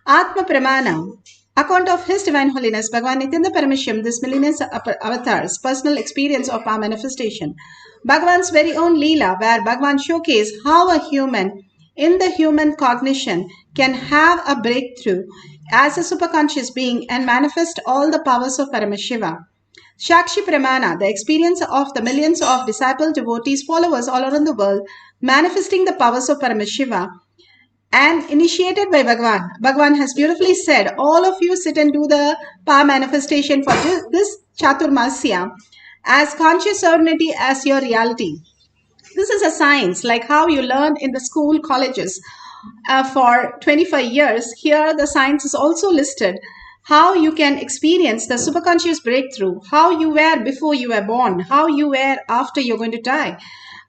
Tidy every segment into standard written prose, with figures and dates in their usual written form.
Atma Pramana, account of His Divine Holiness Bhagavan Nithyananda Paramashivam, this millennium avatar's personal experience of our manifestation. Bhagavan's very own Leela, where Bhagavan showcased how a human in the human cognition can have a breakthrough as a superconscious being and manifest all the powers of Paramashiva. Shakshi Pramana, the experience of the millions of disciple devotees, followers all around the world, manifesting the powers of Paramashiva and initiated by Bhagavan. Bhagavan has beautifully said, all of you sit and do the power manifestation for this Chaturmasya as conscious serenity as your reality. This is a science, like how you learn in the school, colleges for 25 years. Here, the science is also listed. How you can experience the superconscious breakthrough, how you were before you were born, how you were after you're going to die.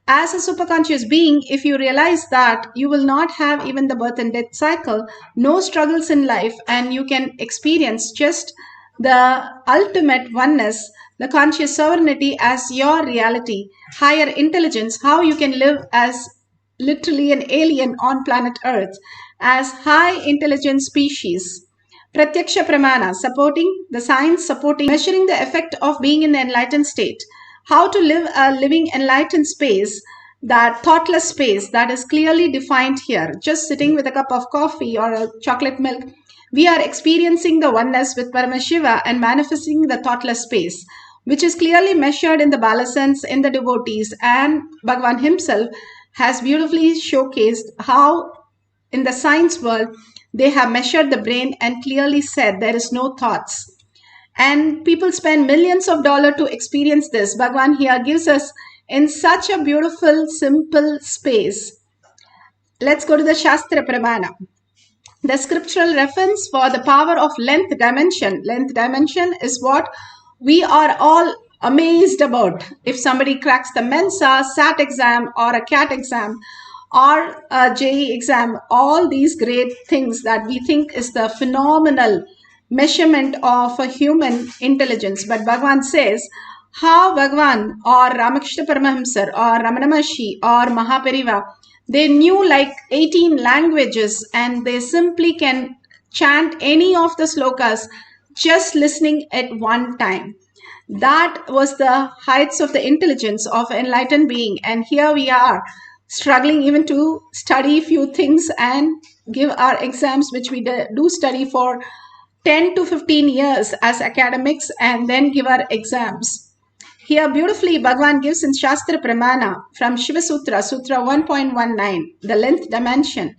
As a superconscious being, if you realize that you will not have even the birth and death cycle, no struggles in life, and you can experience just the ultimate oneness, the conscious sovereignty as your reality, higher intelligence, how you can live as literally an alien on planet Earth, as high intelligence species. Pratyaksha Pramana, supporting the science, supporting, measuring the effect of being in the enlightened state. How to live a living enlightened space, that thoughtless space that is clearly defined here. Just sitting with a cup of coffee or a chocolate milk, we are experiencing the oneness with Paramashiva and manifesting the thoughtless space, which is clearly measured in the balasans, in the devotees, and Bhagavan himself has beautifully showcased how in the science world they have measured the brain and clearly said there is no thoughts. And people spend millions of dollars to experience this. Bhagavan here gives us in such a beautiful, simple space. Let's go to the Shastra Pramana. The scriptural reference for the power of length dimension. Length dimension is what we are all amazed about. If somebody cracks the Mensa, SAT exam or a CAT exam or a JE exam, all these great things that we think is the phenomenal measurement of a human intelligence. But Bhagavan says, how Bhagavan or Ramakrishna Paramahamsar or Ramana Maharshi or Mahapariva, they knew like 18 languages and they simply can chant any of the slokas just listening at one time. That was the heights of the intelligence of enlightened being. And here we are struggling even to study few things and give our exams, which we do study for 10 to 15 years as academics and then give our exams. Here beautifully Bhagavan gives in Shastra Pramana from Shiva Sutra, Sutra 1.19, the length dimension.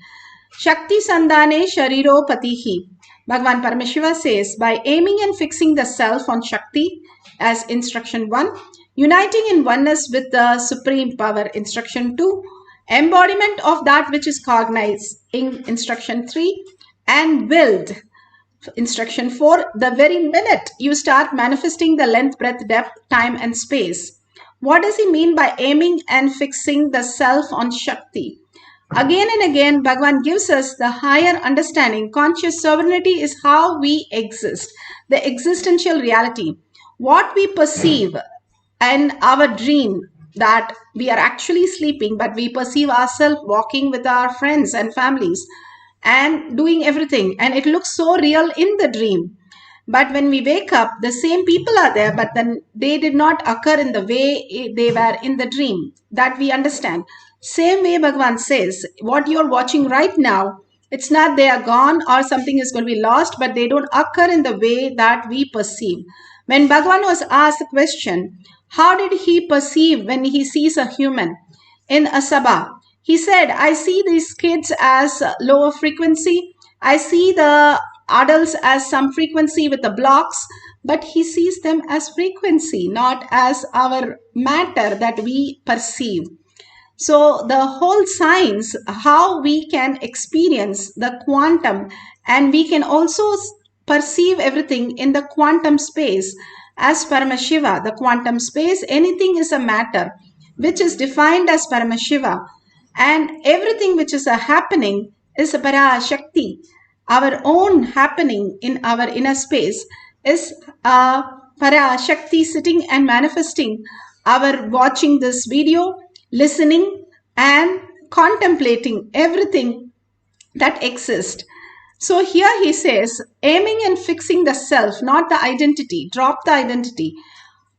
Shakti Sandhane Shariro Patihi. Bhagavan Paramashiva says, by aiming and fixing the self on Shakti as instruction 1, uniting in oneness with the supreme power, instruction 2, embodiment of that which is cognized in instruction 3, and willed, instruction 4, the very minute you start manifesting the length, breadth, depth, time and space. What does he mean by aiming and fixing the self on Shakti? Again and again, Bhagavan gives us the higher understanding. Conscious sovereignty is how we exist, the existential reality. What we perceive and our dream that we are actually sleeping, but we perceive ourselves walking with our friends and families and doing everything. And it looks so real in the dream. But when we wake up, the same people are there, but then they did not occur in the way they were in the dream. That we understand. Same way Bhagavan says, what you're watching right now, it's not they are gone or something is going to be lost, but they don't occur in the way that we perceive. When Bhagavan was asked the question, how did he perceive when he sees a human in a sabha? He said, I see these kids as lower frequency. I see the adults as some frequency with the blocks, but he sees them as frequency, not as our matter that we perceive. So the whole science, how we can experience the quantum, and we can also perceive everything in the quantum space. As Paramashiva, the quantum space, anything is a matter which is defined as Paramashiva. And everything which is a happening is a Parashakti. Our own happening in our inner space is a Parashakti sitting and manifesting. Our watching this video, listening and contemplating everything that exists. So here he says, aiming and fixing the self, not the identity. Drop the identity.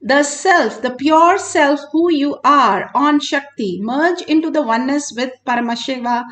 The self, the pure self who you are on Shakti, merge into the oneness with Paramashiva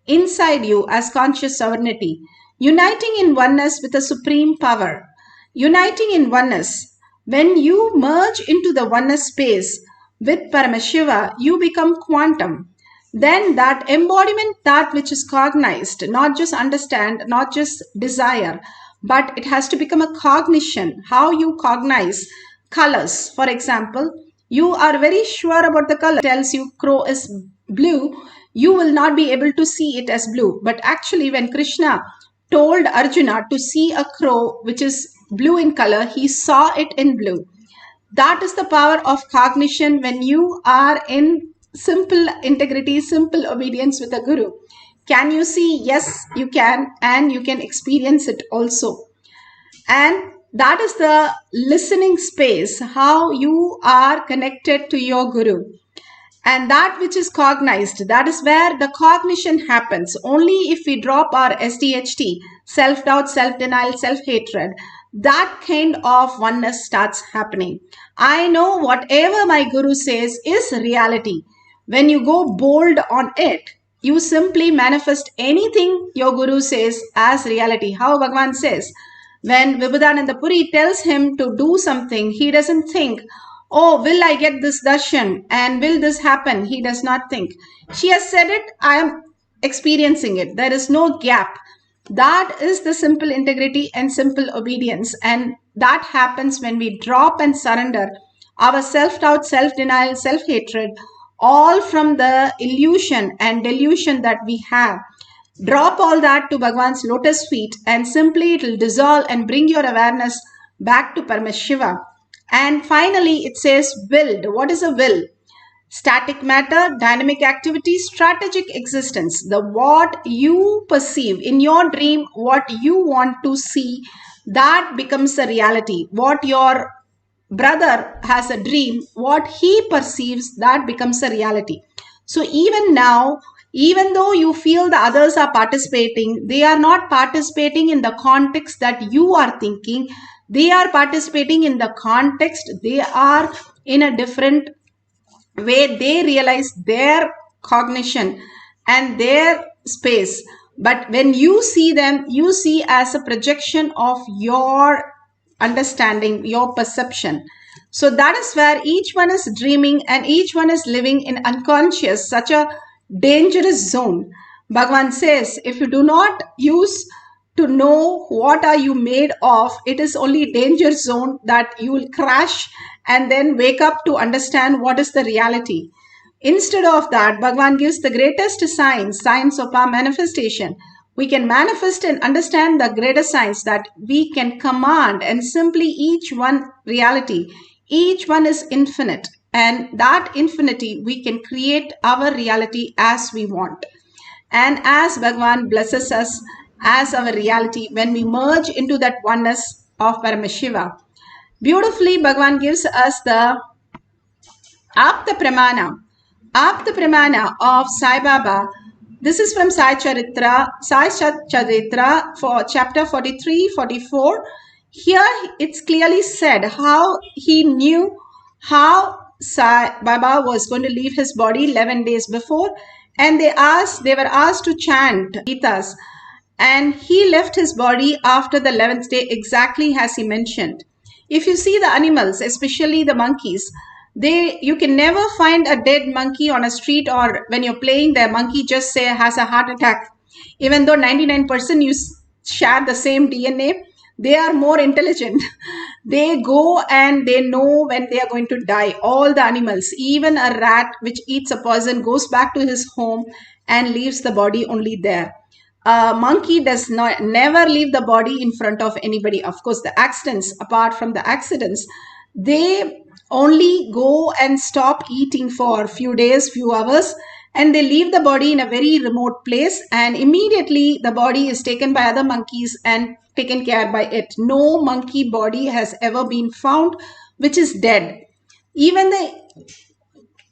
inside you as conscious sovereignty, uniting in oneness with the supreme power. Uniting in oneness. When you merge into the oneness space with Paramashiva, you become quantum. Then that embodiment, that which is cognized, not just understand, not just desire, but it has to become a cognition. How you cognize colors. For example, you are very sure about the color. It tells you crow is blue, you will not be able to see it as blue. But actually, when Krishna told Arjuna to see a crow which is blue in color, he saw it in blue. That is the power of cognition when you are in simple integrity, simple obedience with the Guru. Can you see? Yes, you can, and you can experience it also. And that is the listening space, how you are connected to your Guru. And that which is cognized, that is where the cognition happens. Only if we drop our SDHT, self-doubt, self-denial, self-hatred, that kind of oneness starts happening. I know whatever my Guru says is reality. When you go bold on it, you simply manifest anything your Guru says as reality. How Bhagavan says, when Vibhudananda Puri tells him to do something, he doesn't think, oh, will I get this darshan and will this happen? He does not think. She has said it, I am experiencing it. There is no gap. That is the simple integrity and simple obedience. And that happens when we drop and surrender our self-doubt, self-denial, self-hatred, all from the illusion and delusion that we have. Drop all that to Bhagwan's lotus feet and simply it will dissolve and bring your awareness back to Paramashiva. And finally, it says willed. What is a will? Static matter, dynamic activity, strategic existence. The what you perceive in your dream, what you want to see, that becomes a reality. What your brother has a dream, what he perceives, that becomes a reality. So even now, even though you feel the others are participating, they are not participating in the context that you are thinking. They are participating in the context. They are in a different way. They realize their cognition and their space. But when you see them, you see as a projection of your understanding, your perception. So that is where each one is dreaming and each one is living in unconscious, such a dangerous zone. Bhagavan says, if you do not use to know what are you made of, it is only danger zone that you will crash and then wake up to understand what is the reality. Instead of that, Bhagavan gives the greatest science of our manifestation. We can manifest and understand the greater science that we can command, and simply each one reality, each one is infinite, and that infinity we can create our reality as we want. And as Bhagavan blesses us as our reality when we merge into that oneness of Paramashiva. Beautifully, Bhagavan gives us the Apta Pramana of Sai Baba. This is from Sai Charitra for chapter 43, 44. Here it's clearly said how he knew how Sai Baba was going to leave his body 11 days before, and they were asked to chant Gitas, and he left his body after the 11th day exactly as he mentioned. If you see the animals, especially the monkeys, you can never find a dead monkey on a street, or when you're playing, the monkey just say has a heart attack. Even though 99% you share the same DNA, they are more intelligent. They go and they know when they are going to die. All the animals, even a rat which eats a poison, goes back to his home and leaves the body only there. A monkey does never leave the body in front of anybody. Of course, the accidents, apart from the accidents, they only go and stop eating for a few days, few hours, and they leave the body in a very remote place, and immediately the body is taken by other monkeys and taken care by it. No monkey body has ever been found which is dead. Even the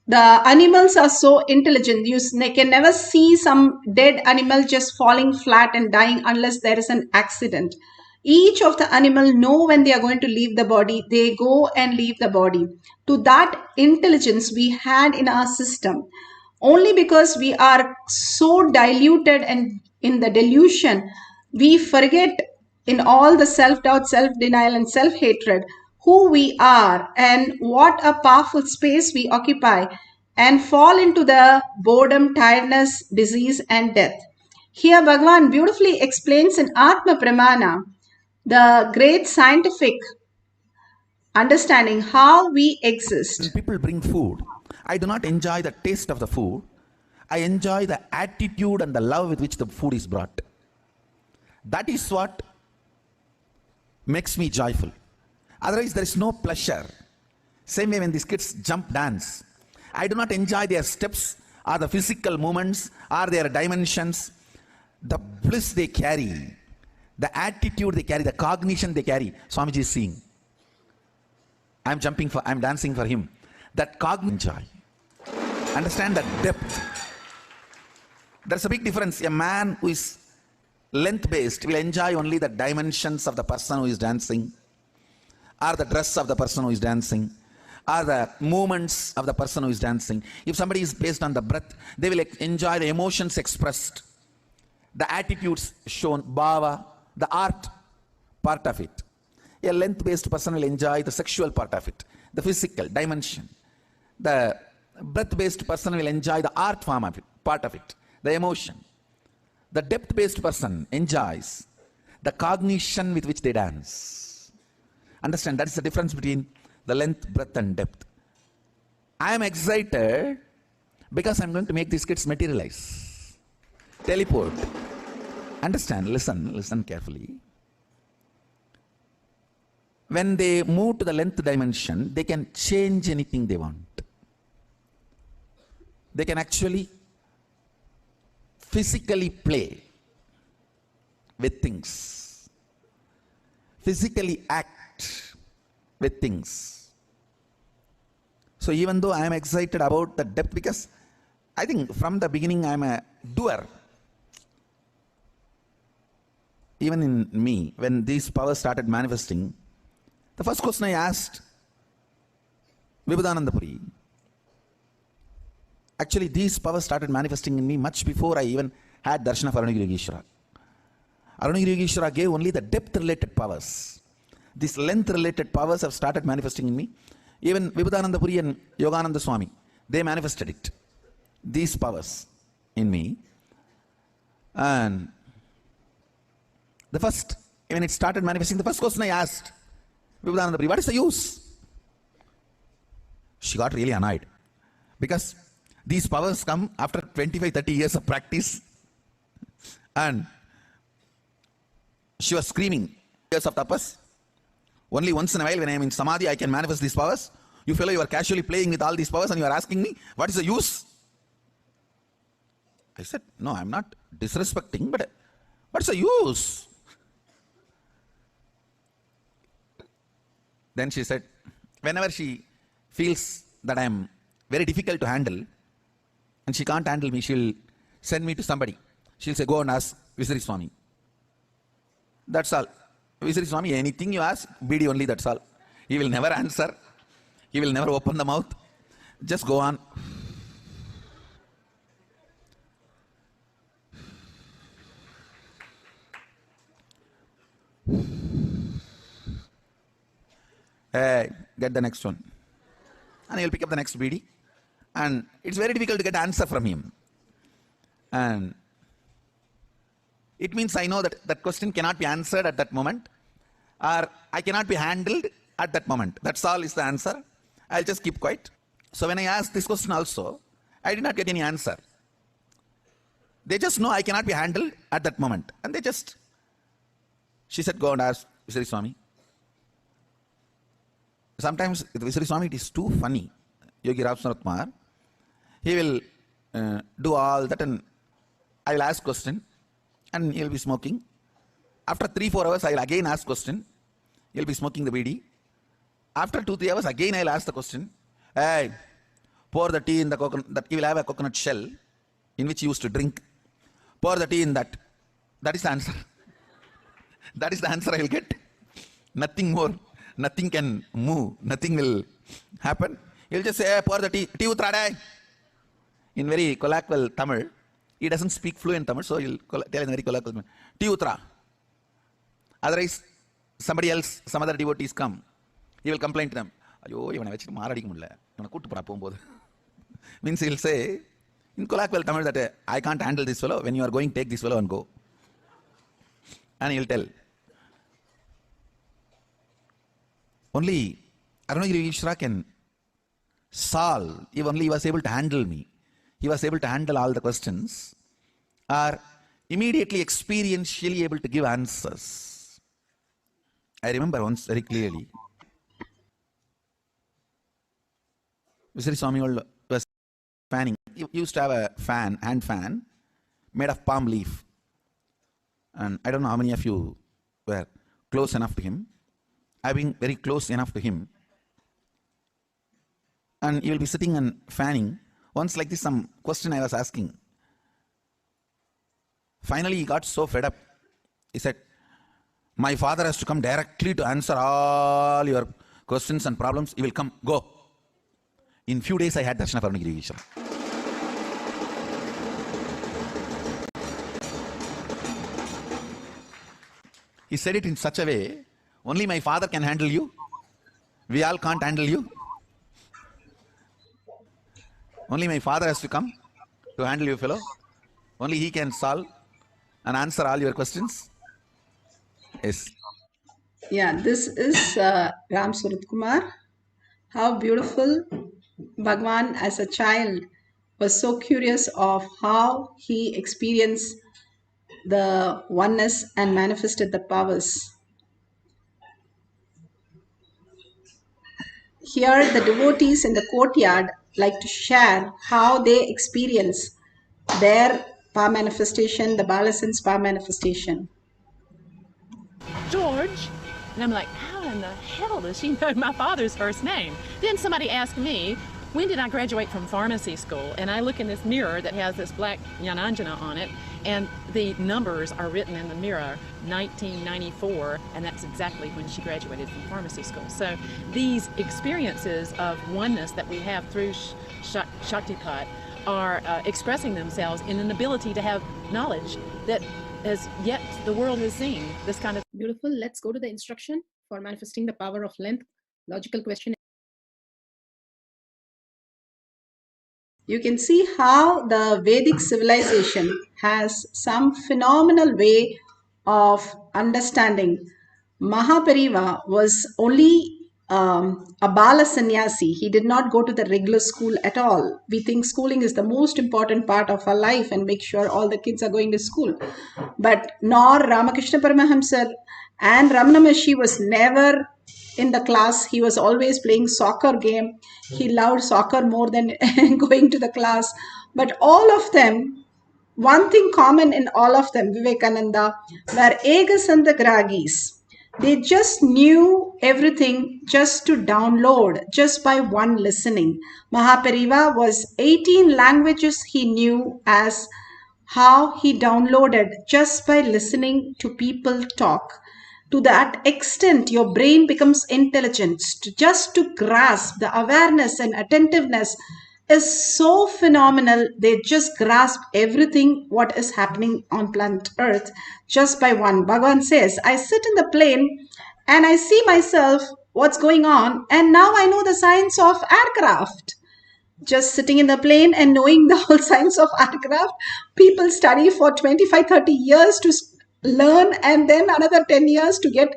The animals are so intelligent. Can never see some dead animal just falling flat and dying unless there is an accident. Each of the animal know when they are going to leave the body, they go and leave the body. To that intelligence we had in our system, only because we are so diluted and in the delusion, we forget in all the self-doubt, self-denial and self-hatred who we are and what a powerful space we occupy, and fall into the boredom, tiredness, disease and death. Here Bhagavan beautifully explains in Atma Pramana the great scientific understanding how we exist. When people bring food, I do not enjoy the taste of the food. I enjoy the attitude and the love with which the food is brought. That is what makes me joyful. Otherwise, there is no pleasure. Same way when these kids jump dance, I do not enjoy their steps or the physical movements or their dimensions. The bliss they carry, the attitude they carry, the cognition they carry. Swamiji is seeing. I'm dancing for him. That cognition joy. Understand that depth. There's a big difference. A man who is length-based will enjoy only the dimensions of the person who is dancing, or the dress of the person who is dancing, or the movements of the person who is dancing. If somebody is based on the breath, they will enjoy the emotions expressed, the attitudes shown, bhava, the art part of it. A length-based person will enjoy the sexual part of it, the physical dimension. The breath-based person will enjoy the art form of it, part of it, the emotion. The depth-based person enjoys the cognition with which they dance. Understand, that is the difference between the length, breadth and depth. I am excited because I am going to make these kids materialize, teleport. Understand, listen carefully. When they move to the length dimension, they can change anything they want. They can actually physically play with things, physically act with things. So even though I am excited about the depth, because I think from the beginning I am a doer. Even in me, when these powers started manifesting, the first question I asked Vibhudananda Puri, actually these powers started manifesting in me much before I even had darshan of Arunagiri Yogeshwara. Arunagiri Yogeshwara gave only the depth related powers. These length related powers have started manifesting in me. Even Vibhudananda Puri and Yogananda Swami, they manifested it, these powers in me. And the first, when it started manifesting, the first question I asked Vibhudananda Puri, what is the use? She got really annoyed because these powers come after 25-30 years of practice, and she was screaming, years of tapas. Only once in a while when I am in samadhi I can manifest these powers. You fellow, you are casually playing with all these powers and you are asking me what is the use? I said, no, I am not disrespecting, but what's the use? Then she said, whenever she feels that I am very difficult to handle and she can't handle me, she'll send me to somebody. She'll say, go and ask Visari Swami. That's all. Visari Swami, anything you ask, BD only, that's all. He will never answer. He will never open the mouth. Just go on. Hey, get the next one. And he'll pick up the next BD. And it's very difficult to get an answer from him. And it means I know that that question cannot be answered at that moment, or I cannot be handled at that moment. That's all is the answer. I'll just keep quiet. So when I asked this question also, I did not get any answer. They just know I cannot be handled at that moment. And she said, go and ask Visari Swami. Sometimes with Visari Swami it is too funny. Yogi Rapsanath Kumar, he will do all that, and I will ask question and he will be smoking. After 3-4 hours I will again ask question. He will be smoking the BD. After 2-3 hours again I will ask the question. Hey, Pour the tea in the coconut, that you will have a coconut shell in which you used to drink. Pour the tea in that. That is the answer. That is the answer I will get. Nothing more. Nothing can move. Nothing will happen. He'll just say, hey, pour the tea. Tea utrada. In very colloquial Tamil. He doesn't speak fluent Tamil, so he'll tell in very colloquial Tamil. Tea utra. Otherwise, somebody else, some other devotees come. He will complain to them. Means he'll say, in colloquial Tamil, that I can't handle this fellow. When you are going, take this fellow and go. And he'll tell. Only Arunagiri Ishra can solve, if only he was able to handle me. He was able to handle all the questions, or immediately experientially able to give answers. I remember once very clearly, Visari Swami was fanning. He used to have a fan, hand fan, made of palm leaf. And I don't know how many of you were close enough to him. I've been very close enough to him. And he will be sitting and fanning. Once like this, some question I was asking. Finally, he got so fed up. He said, my father has to come directly to answer all your questions and problems. He will come, go. In few days, I had Darshana of Arunagiri Ishra. He said it in such a way, only my father can handle you. We all can't handle you. Only my father has to come to handle you, fellow. Only he can solve and answer all your questions. Yes. Yeah, this is Ram Surat Kumar. How beautiful. Bhagwan as a child was so curious of how he experienced the oneness and manifested the powers. Here, the devotees in the courtyard like to share how they experience their power manifestation, the Balasan's power manifestation. George. And I'm like, how in the hell does she know my father's first name? Then somebody asked me, when did I graduate from pharmacy school? And I look in this mirror that has this black Jnananjana on it, and the numbers are written in the mirror, 1994, and that's exactly when she graduated from pharmacy school. So these experiences of oneness that we have through Shaktipat are expressing themselves in an ability to have knowledge that as yet the world has seen. This kind of beautiful. Let's go to the instruction for manifesting the power of length. Logical question. You can see how the Vedic civilization has some phenomenal way of understanding. Mahapariva was only a Bala Sannyasi. He did not go to the regular school at all. We think schooling is the most important part of our life and make sure all the kids are going to school. But nor Ramakrishna Paramahamsa and Ramana Maharshi was never in the class. He was always playing soccer game. He loved soccer more than going to the class. But all of them, one thing common in all of them, Vivekananda, were Egasandagragis. They just knew everything just to download, just by one listening. Mahapariva was 18 languages he knew as how he downloaded just by listening to people talk. To that extent, your brain becomes intelligent. Just to grasp the awareness and attentiveness is so phenomenal. They just grasp everything what is happening on planet Earth just by one. Bhagavan says, I sit in the plane and I see myself what's going on, and now I know the science of aircraft. Just sitting in the plane and knowing the whole science of aircraft. People study for 25, 30 years to learn, and then another 10 years to get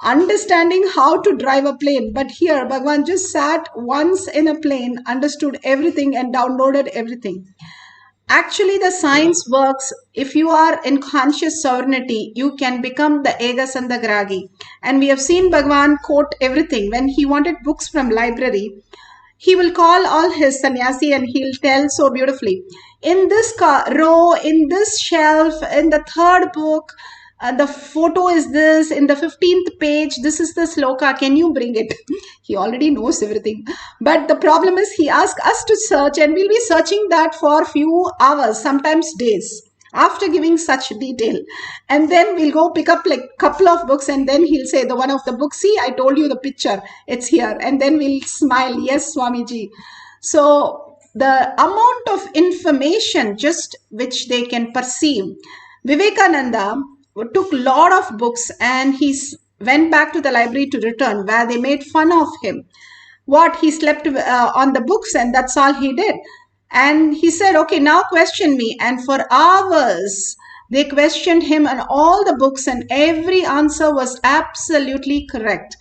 understanding how to drive a plane. But here, Bhagavan just sat once in a plane, understood everything and downloaded everything. Actually, the science works. If you are in conscious sovereignty, you can become the Egasandagragi. And we have seen Bhagavan quote everything. When he wanted books from library, he will call all his sannyasi and he'll tell so beautifully, in this row, in this shelf, in the third book, The photo is this in the 15th page. This is the sloka. Can you bring it? He already knows everything. But the problem is he asks us to search, and we'll be searching that for a few hours, sometimes days, after giving such detail. And then we'll go pick up like a couple of books, and then he'll say the one of the books, see, I told you the picture, it's here. And then we'll smile, yes, Swamiji. So the amount of information just which they can perceive. Vivekananda took a lot of books, and he went back to the library to return, where they made fun of him. What, he slept on the books, and that's all he did. And he said, okay, now question me. And for hours, they questioned him on all the books, and every answer was absolutely correct.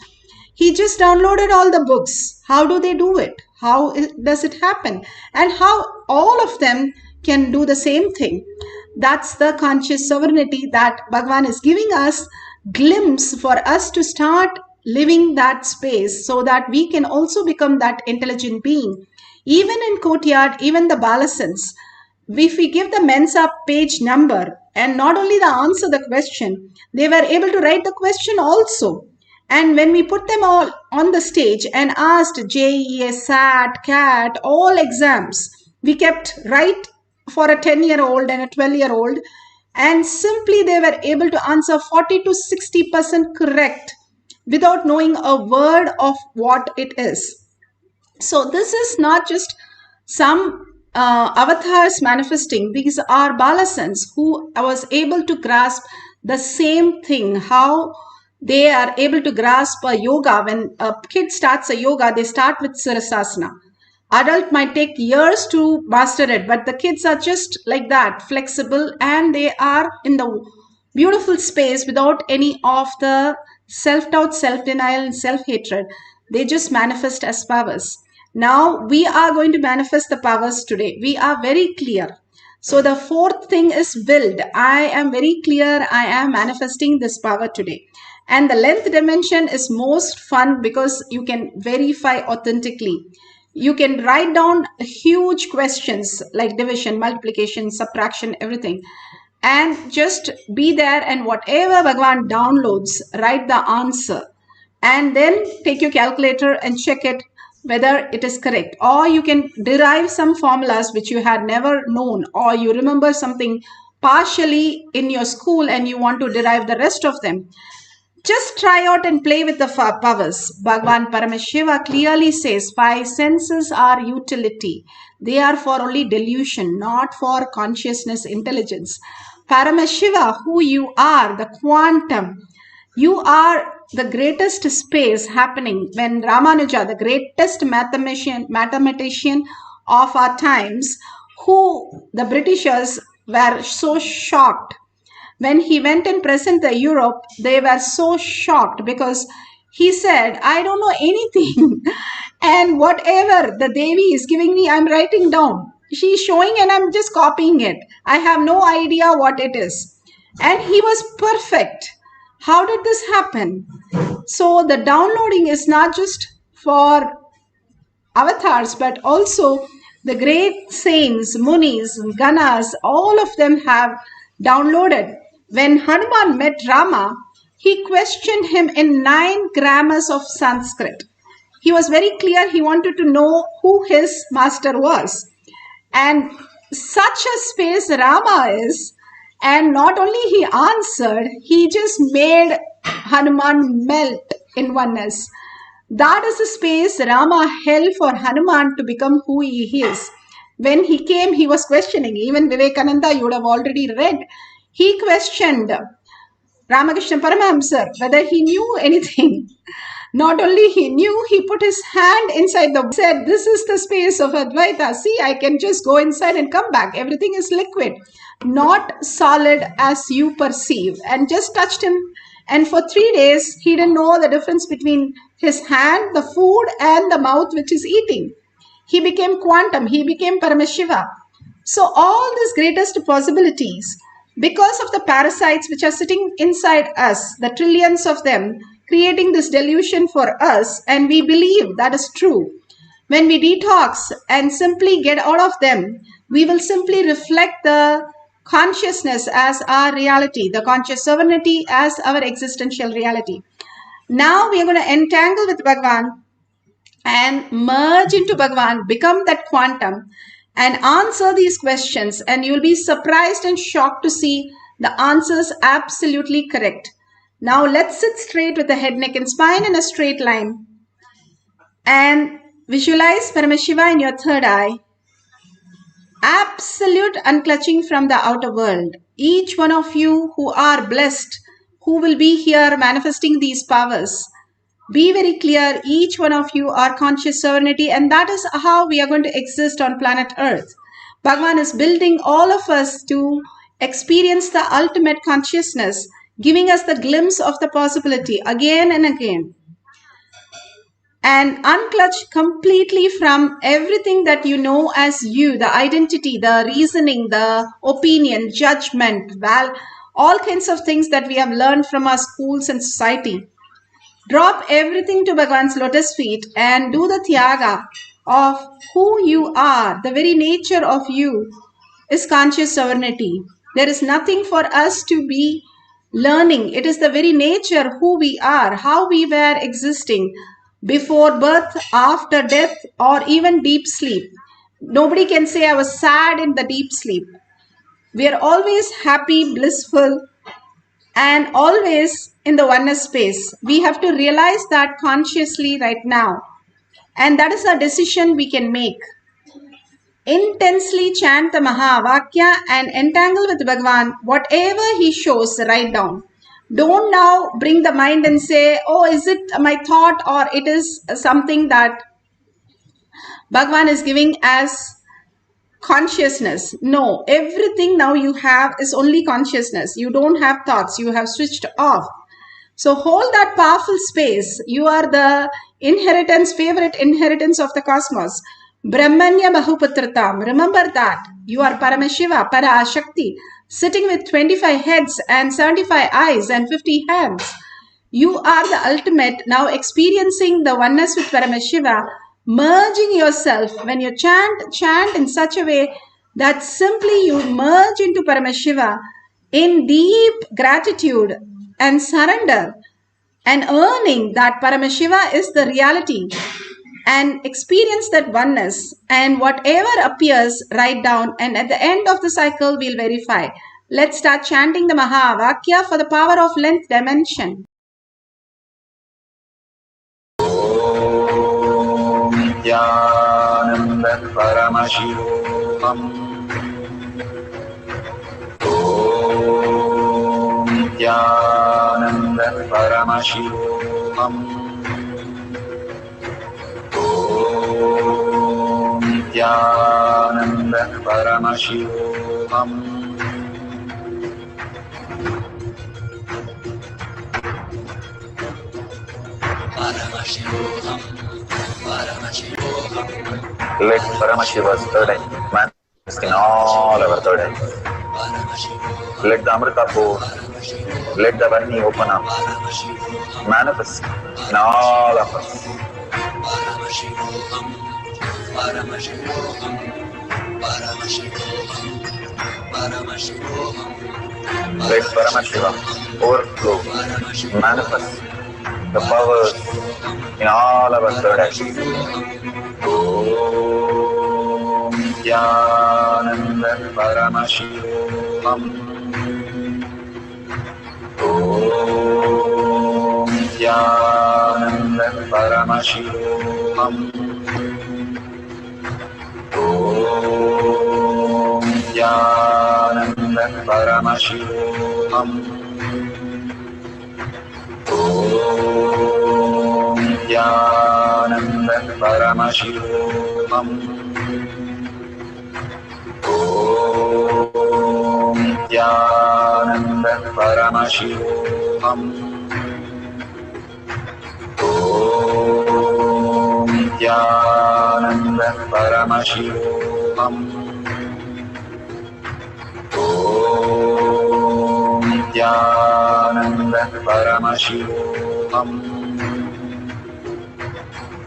He just downloaded all the books. How do they do it? How does it happen? And how all of them can do the same thing. That's the conscious sovereignty that Bhagavan is giving us, glimpse for us to start living that space, so that we can also become that intelligent being. Even in courtyard, even the balasans, if we give the Mensa page number, and not only the answer the question, they were able to write the question also. And when we put them all on the stage and asked JEA, SAT, CAT, all exams, we kept right for a 10-year-old and a 12-year-old, and simply they were able to answer 40 to 60% correct without knowing a word of what it is. So this is not just some avatars manifesting. These are balasans who was able to grasp the same thing, how they are able to grasp a yoga. When a kid starts a yoga, they start with Sirasasana. Adult might take years to master it, but the kids are just like that, flexible, and they are in the beautiful space without any of the self-doubt, self-denial, and self-hatred. They just manifest as powers. Now we are going to manifest the powers today. We are very clear. So the fourth thing is build. I am very clear. I am manifesting this power today. And the length dimension is most fun because you can verify authentically. You can write down huge questions like division, multiplication, subtraction, everything. And just be there, and whatever Bhagavan downloads, write the answer. And then take your calculator and check it whether it is correct. Or you can derive some formulas which you had never known, or you remember something partially in your school and you want to derive the rest of them. Just try out and play with the powers. Bhagavan Paramashiva clearly says 5 senses are utility. They are for only delusion, not for consciousness, intelligence. Paramashiva, who you are, the quantum, you are the greatest space happening. When Ramanuja, the greatest mathematician of our times, who the Britishers were so shocked. When he went and presented Europe, they were so shocked because he said, I don't know anything. And whatever the Devi is giving me, I'm writing down. She's showing and I'm just copying it. I have no idea what it is. And he was perfect. How did this happen? So the downloading is not just for avatars, but also the great saints, munis, ganas, all of them have downloaded. When Hanuman met Rama, he questioned him in 9 grammars of Sanskrit. He was very clear. He wanted to know who his master was. And such a space Rama is. And not only he answered, he just made Hanuman melt in oneness. That is the space Rama held for Hanuman to become who he is. When he came, he was questioning. Even Vivekananda, you would have already read. He questioned Ramakrishna Paramahamsa whether he knew anything. Not only he knew, he put his hand inside said, this is the space of Advaita. See, I can just go inside and come back. Everything is liquid, not solid as you perceive. And just touched him. And for 3 days, he didn't know the difference between his hand, the food, and the mouth which is eating. He became quantum. He became Paramashiva. So all these greatest possibilities, because of the parasites which are sitting inside us, the trillions of them, creating this delusion for us, and we believe that is true. When we detox and simply get out of them, we will simply reflect the consciousness as our reality, the conscious sovereignty as our existential reality. Now we are going to entangle with Bhagavan and merge into Bhagavan, become that quantum and answer these questions, and you'll be surprised and shocked to see the answers absolutely correct. Now let's sit straight with the head, neck and spine in a straight line and visualize Paramashiva in your third eye. Absolute unclutching from the outer world. Each one of you who are blessed, who will be here manifesting these powers, be very clear, each one of you are conscious sovereignty, and that is how we are going to exist on planet Earth. Bhagavan is building all of us to experience the ultimate consciousness, giving us the glimpse of the possibility again and again. And unclutch completely from everything that you know as you, the identity, the reasoning, the opinion, judgment, all kinds of things that we have learned from our schools and society. Drop everything to Bhagavan's lotus feet and do the Tyaga of who you are. The very nature of you is conscious sovereignty. There is nothing for us to be learning. It is the very nature who we are, how we were existing before birth, after death, or even deep sleep. Nobody can say I was sad in the deep sleep. We are always happy, blissful, and always in the oneness space. We have to realize that consciously right now. And that is a decision we can make. Intensely chant the Mahavakya and entangle with Bhagavan. Whatever he shows, write down. Don't now bring the mind and say, oh, is it my thought or it is something that Bhagavan is giving as consciousness. No, everything now you have is only consciousness. You don't have thoughts. You have switched off. So hold that powerful space. You are the inheritance, favorite inheritance of the cosmos. Brahmanya Bahuputratam. Remember that. You are Paramashiva, Parashakti, sitting with 25 heads and 75 eyes and 50 hands. You are the ultimate, now experiencing the oneness with Paramashiva, merging yourself. When you chant in such a way that simply you merge into Paramashiva in deep gratitude and surrender and earning that Paramashiva is the reality, and experience that oneness, and whatever appears, write down, and at the end of the cycle we'll verify. Let's start chanting the Mahavakya for the power of length dimension. Nithyananda Paramashivoham. Om Nithyananda Paramashivoham. Om Nithyananda Paramashivoham. Paramashivoham. Let Paramashiva's third eye manifest in all our third eyes. Let the Amrita pour, let the Varni open up, manifest in all of us. Paramashivoham, Paramashivoham, Paramashivoham, Paramashivoham. Let Paramashiva overflow, manifest the powers in all our third eyes. Om Nithyananda Paramashivoham. Om Nithyananda Paramashivoham. Om Nithyananda Paramashivoham. Om Nithyananda Paramashivoham. Om Nithyananda Paramashivoham. Om Nithyananda Paramashivoham. Om Nithyananda Paramashivoham.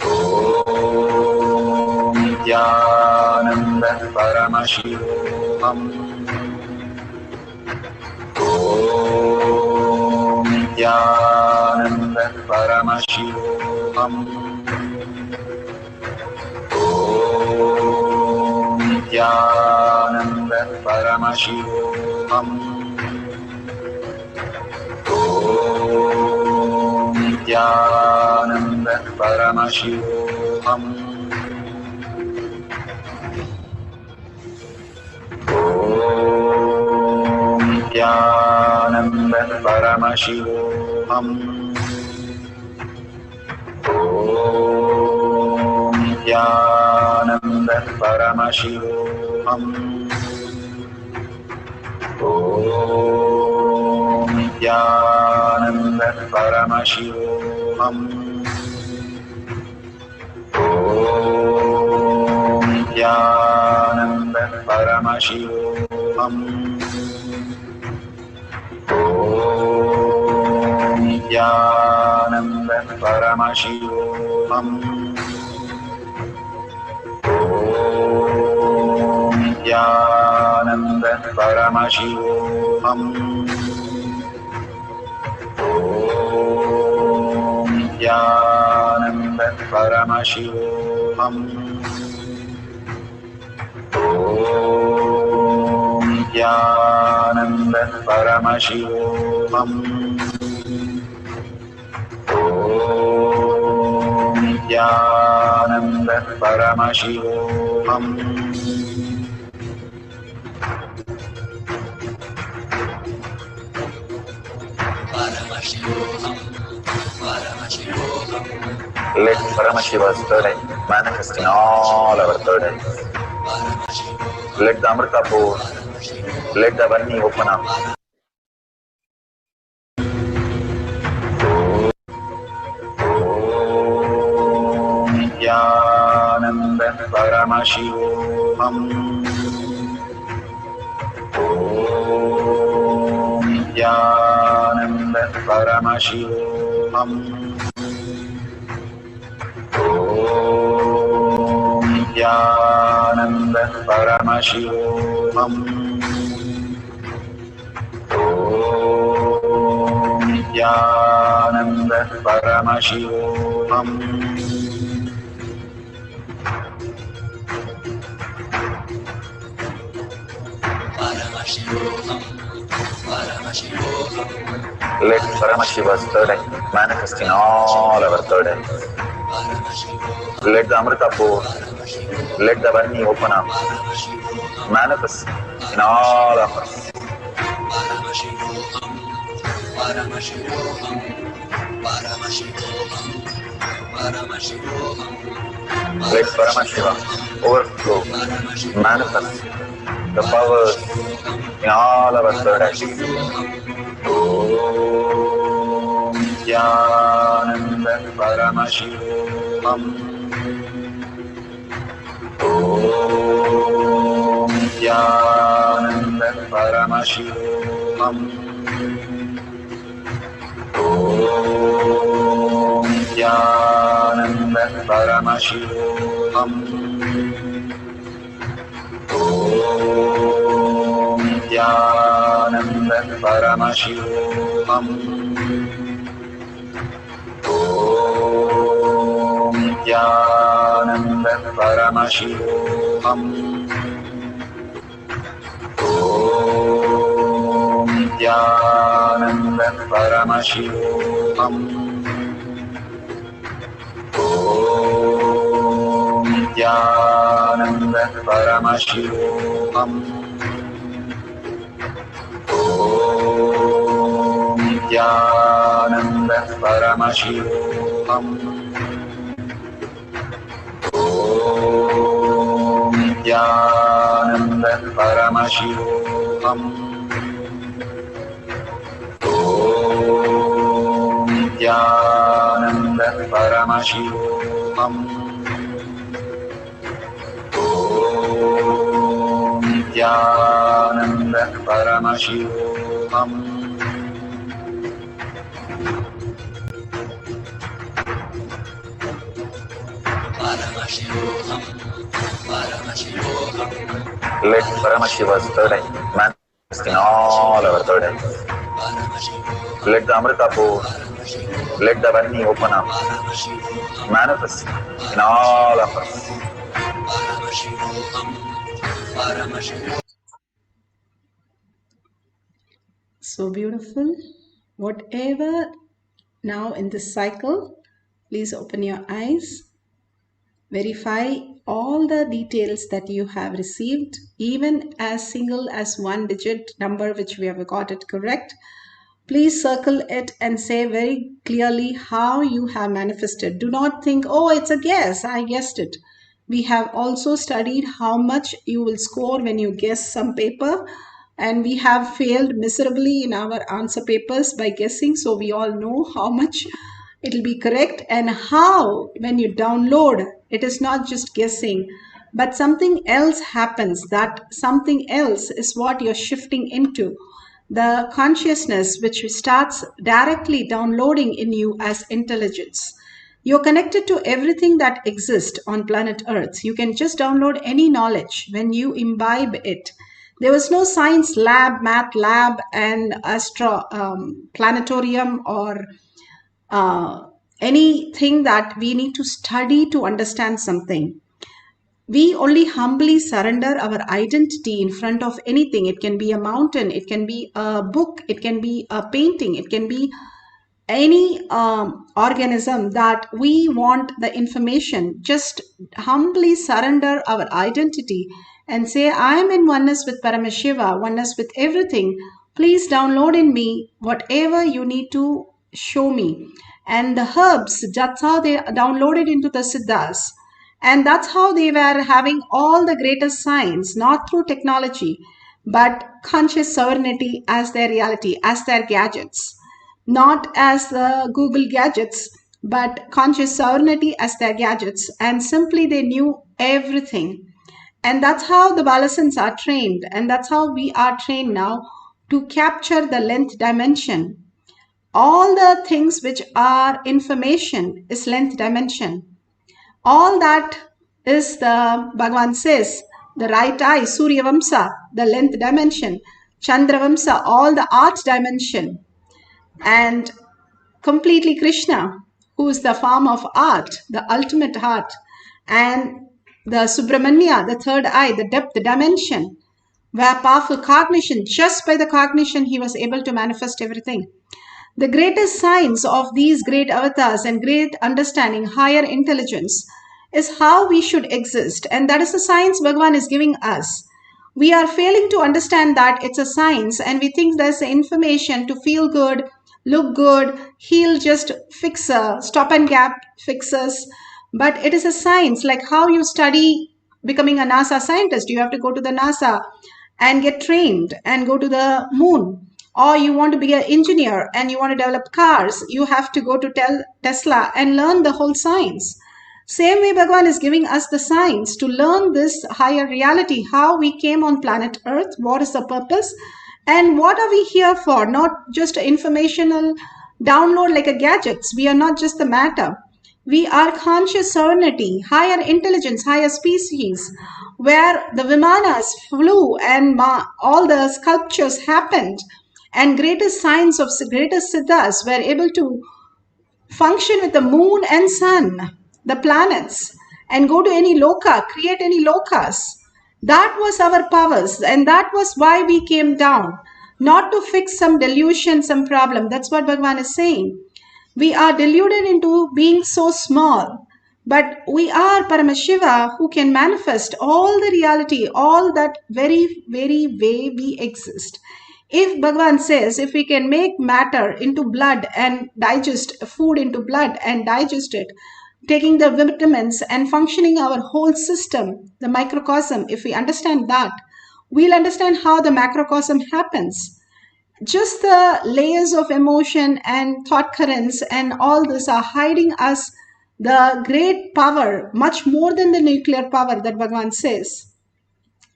Om Nithyananda Paramashivoham. Om Nithyananda Paramashivoham. Om Nithyananda Paramashivoham. Om Nithyananda Paramashivoham. Om Nithyananda Paramashivoham. Om Nithyananda Paramashivoham. Om Nithyananda Paramashivoham. Om Nithyananda Paramashivoham. Om Nithyananda Paramashivoham. Om Nithyananda Paramashivoham. Om Nithyananda Paramashivoham. Om Nithyananda Paramashivoham. Om Nithyananda Paramashivoham. Let Paramashiva's third eye manifest in all our third eyes. Let the Amrita pour, let the Varni open up. Om Nithyananda Paramashivoham. Om Nithyananda Paramashivoham. Om Nithyananda Paramashivoham. Om Nithyananda Paramashivoham. Let Paramashiva's third eye manifest in all our third eyes. Let the Amrita pour, let the Varni open up, manifest in all of us. Let Paramashiva overflow, manifest the powers in all our third eyes. Om Nithyananda Paramashivoham. Om Nithyananda Paramashivoham. Om Nithyananda Paramashivoham. Om Nithyananda Paramashivoham. Om Nithyananda Paramashivoham. Om Nithyananda Paramashivoham. Om Nithyananda Paramashivoham. Om Nithyananda Paramashivoham. Om Nithyananda Paramashivoham. Om Nithyananda Paramashivoham. Om Nithyananda Paramashivoham. Let Paramashiva's third eye manifest in all our third eye. Let the Amrita pour, let the Varni open up, manifest in all of us. So beautiful. Whatever now in this cycle, please open your eyes. Verify all the details that you have received, even as single as one digit number which we have got it correct. Please circle it and say very clearly how you have manifested. Do not think, oh, it's a guess, I guessed it. We have also studied how much you will score when you guess some paper, and we have failed miserably in our answer papers by guessing, so we all know how much it will be correct, and how when you download, it is not just guessing, but something else happens. That something else is what you're shifting into. The consciousness which starts directly downloading in you as intelligence. You're connected to everything that exists on planet Earth. You can just download any knowledge when you imbibe it. There was no science lab, math lab, and planetarium or anything that we need to study to understand something. We only humbly surrender our identity in front of anything. It can be a mountain, it can be a book, it can be a painting, it can be any organism that we want the information. Just humbly surrender our identity and say, I am in oneness with Paramashiva, oneness with everything. Please download in me whatever you need to show me. And the herbs, that's how they downloaded into the Siddhas. And that's how they were having all the greatest science, not through technology, but conscious sovereignty as their reality, as their gadgets. Not as the Google gadgets, but conscious sovereignty as their gadgets. And simply they knew everything. And that's how the Balasans are trained. And that's how we are trained now to capture the length dimension. All the things which are information is length dimension. All that is the, Bhagavan says, the right eye, Surya Vamsa, the length dimension, Chandra Vamsa, all the art dimension, and completely Krishna, who is the form of art, the ultimate art, and the Subramanya, the third eye, the depth, the dimension, where powerful cognition, just by the cognition, he was able to manifest everything. The greatest science of these great avatars and great understanding, higher intelligence, is how we should exist. And that is the science Bhagavan is giving us. We are failing to understand that it's a science, and we think there's information to feel good, look good, heal, just fix stop and gap fixes. But it is a science, like how you study becoming a NASA scientist. You have to go to the NASA and get trained and go to the moon. Or you want to be an engineer and you want to develop cars, you have to go to Tesla and learn the whole science. Same way Bhagavan is giving us the science to learn this higher reality, how we came on planet Earth, what is the purpose, and what are we here for? Not just informational download like a gadgets. We are not just the matter. We are conscious sovereignty, higher intelligence, higher species, where the Vimanas flew and all the sculptures happened. And greatest science of greatest siddhas were able to function with the moon and sun, the planets, and go to any loka, create any lokas. That was our powers, and that was why we came down, not to fix some delusion, some problem. That's what Bhagavan is saying. We are deluded into being so small, but we are Paramashiva who can manifest all the reality, all that very, very way we exist. If Bhagavan says, if we can make matter into blood and digest food into blood and digest it, taking the vitamins and functioning our whole system, the microcosm, if we understand that, we'll understand how the macrocosm happens. Just the layers of emotion and thought currents and all this are hiding us the great power, much more than the nuclear power that Bhagavan says.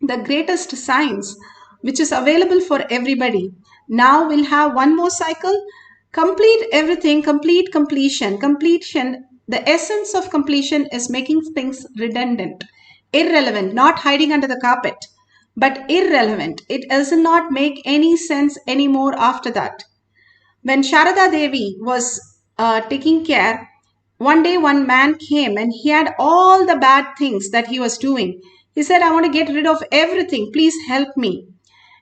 The greatest science, which is available for everybody. Now we'll have one more cycle. Complete everything, complete completion. Completion, the essence of completion is making things redundant, irrelevant, not hiding under the carpet. but irrelevant. It does not make any sense anymore after that. When Sharada Devi was taking care, one day one man came and he had all the bad things that he was doing. He said, I want to get rid of everything. Please help me.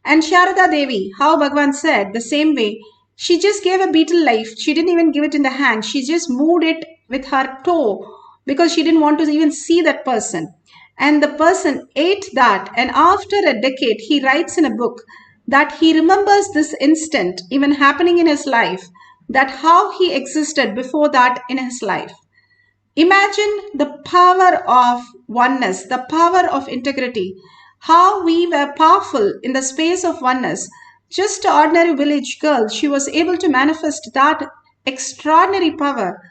And Sharada Devi, how Bhagavan said, the same way, she just gave a beetle life. She didn't even give it in the hand. She just moved it with her toe because she didn't want to even see that person. And the person ate that. And after a decade, he writes in a book that he remembers this instant even happening in his life, that how he existed before that in his life. Imagine the power of oneness, the power of integrity, how we were powerful in the space of oneness. Just an ordinary village girl, she was able to manifest that extraordinary power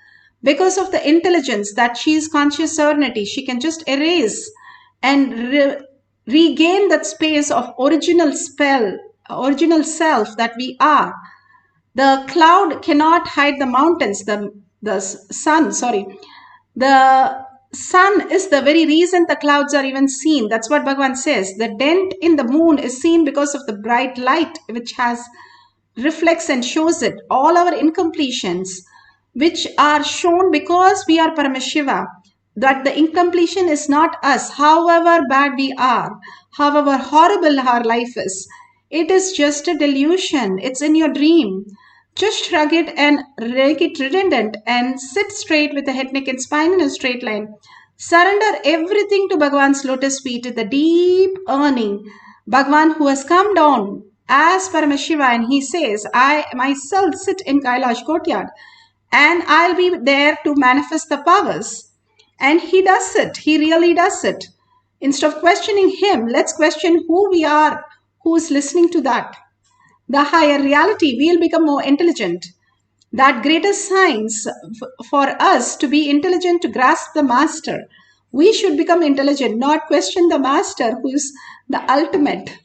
because of the intelligence that she is conscious serenity. She can just erase and regain that space of original self that we are. The cloud cannot hide the mountains. The sun is the very reason the clouds are even seen. That's what Bhagavan says. The dent in the moon is seen because of the bright light which reflects and shows it. All our incompletions which are shown because we are Paramashiva, that the incompletion is not us, however bad we are, however horrible our life is. It is just a delusion. It's in your dream. Just shrug it and make it redundant and sit straight with the head, neck and spine in a straight line. Surrender everything to Bhagavan's lotus feet with a deep earning. Bhagavan who has come down as Paramashiva and he says, I myself sit in Kailash courtyard and I'll be there to manifest the powers. And he does it. He really does it. Instead of questioning him, let's question who we are, who is listening to that. The higher reality, we'll become more intelligent. That greater science for us to be intelligent, to grasp the master. We should become intelligent, not question the master who is the ultimate.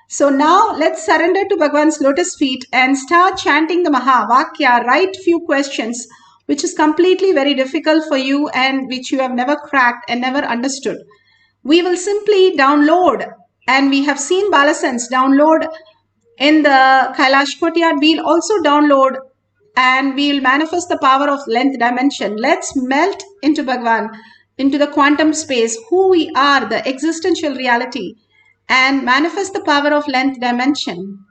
So now let's surrender to Bhagavan's lotus feet and start chanting the Mahavakya. Write few questions which is completely very difficult for you and which you have never cracked and never understood. We will simply download, and we have seen Balasense download in the Kailash courtyard. We'll also download and we'll manifest the power of length dimension. Let's melt into Bhagavan, into the quantum space, who we are, the existential reality, and manifest the power of length dimension.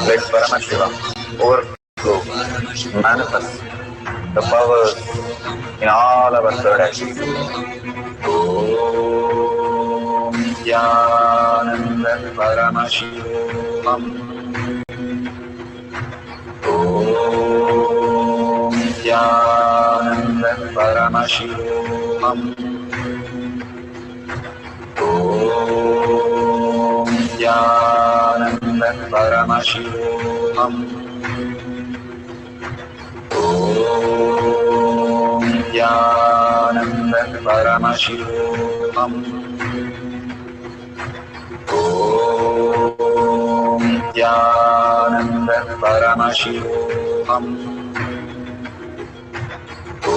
Let Paramashivoham overflow, manifest the powers in all our third eyes. Om Nithyananda Paramashivam. Om Nithyananda Paramashivam. Om Nithyananda Paramashivam. Om Nithyananda Paramashivoham. Om Nithyananda Paramashivoham. Om Nithyananda Paramashivoham. Om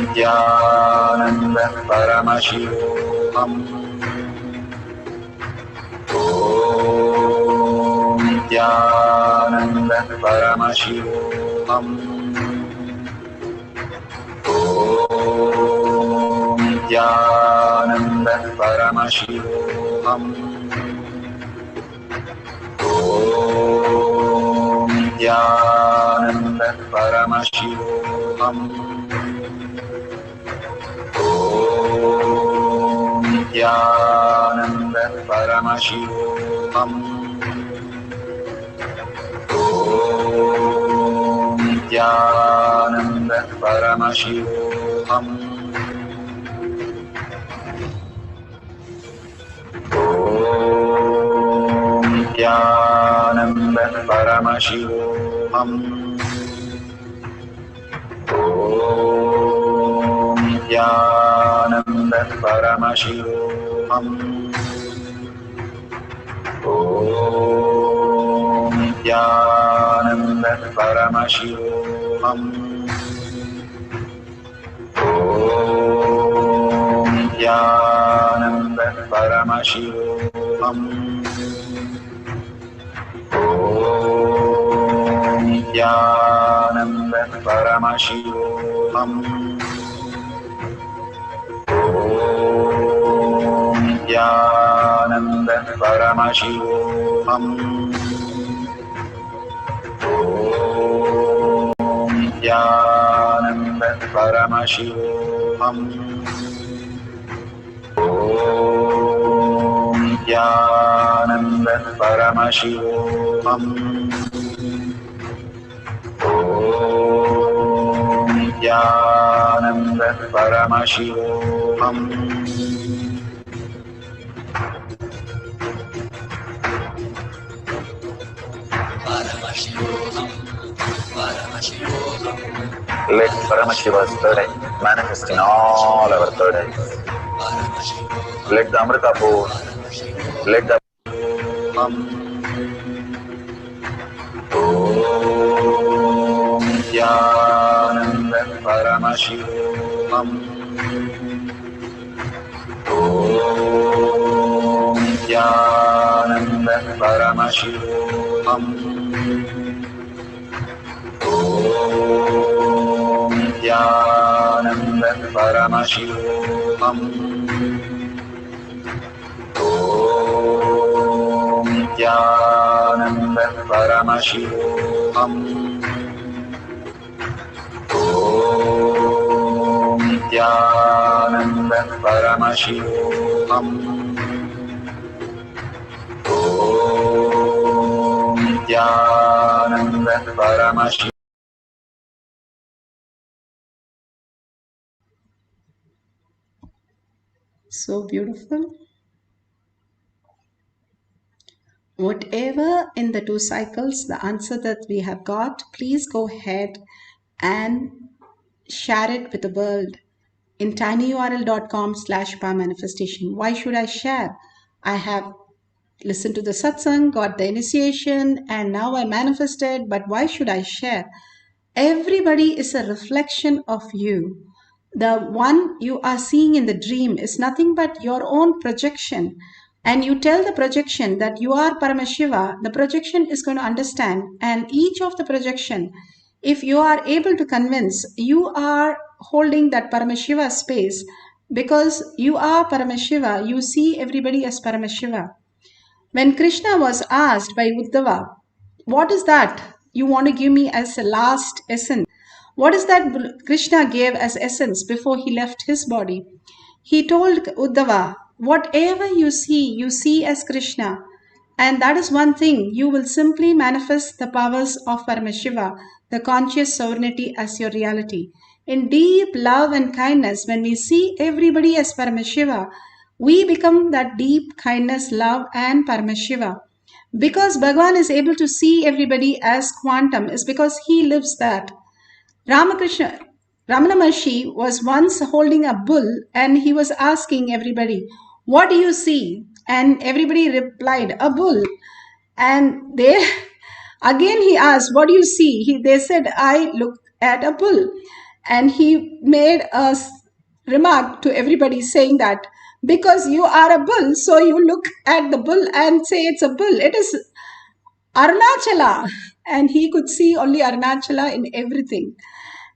Nithyananda Paramashivoham. Om Nithyananda Paramashivoham. Om Nithyananda Paramashivoham. Om Nithyananda Paramashivoham. Om Nithyananda Paramashivoham. Om Nithyananda Paramashivoham. Om Nithyananda Paramashivoham. Om Nithyananda Paramashivoham. Om Nithyananda Paramashivoham. Om Nithyananda Paramashivoham. Om Nithyananda Paramashivoham. Om Nithyananda Paramashivoham. Om Nithyananda Paramashivoham. Om Nithyananda Paramashivoham. Let Paramashiva's third eye manifest in all our third eyes. Let the Amrita pour, let the Om Nithyananda Paramashivoham. Om Nithyananda Paramashivoham. Om Nithyananda Paramashivoham. Om Nithyananda Paramashivoham. Om Nithyananda Paramashivoham. Om Nithyananda Paramashivoham. So beautiful. Whatever in the 2 cycles, the answer that we have got, please go ahead and share it with the world in tinyurl.com/powermanifestation. Why should I share? I have listened to the satsang, got the initiation, and now I manifested, but why should I share? Everybody is a reflection of you. The one you are seeing in the dream is nothing but your own projection. And you tell the projection that you are Paramashiva, the projection is going to understand. And each of the projection, if you are able to convince, you are holding that Paramashiva space, because you are Paramashiva, you see everybody as Paramashiva. When Krishna was asked by Uddhava, what is that you want to give me as a last essence? What is that Krishna gave as essence before he left his body? He told Uddhava, whatever you see as Krishna. And that is one thing, you will simply manifest the powers of Paramashiva, the conscious sovereignty as your reality. In deep love and kindness, when we see everybody as Paramashiva, we become that deep kindness, love and Paramashiva. Because Bhagavan is able to see everybody as quantum, is because he lives that. Ramana Maharshi was once holding a bull and he was asking everybody, what do you see? And everybody replied, a bull. And again he asked, what do you see? They said, I look at a bull. And he made a remark to everybody saying that, because you are a bull, so you look at the bull and say it's a bull. It is Arunachala. And he could see only Arunachala in everything.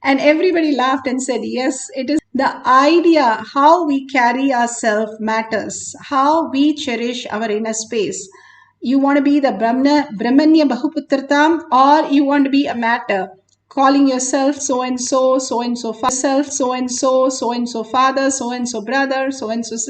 And everybody laughed and said, yes, it is the idea, how we carry ourselves matters, how we cherish our inner space. You want to be the Brahmanya Bahuputratam, or you want to be a matter, calling yourself so-and-so, so-and-so father, so-and-so, so-and-so father, so-and-so brother, so-and-so sister.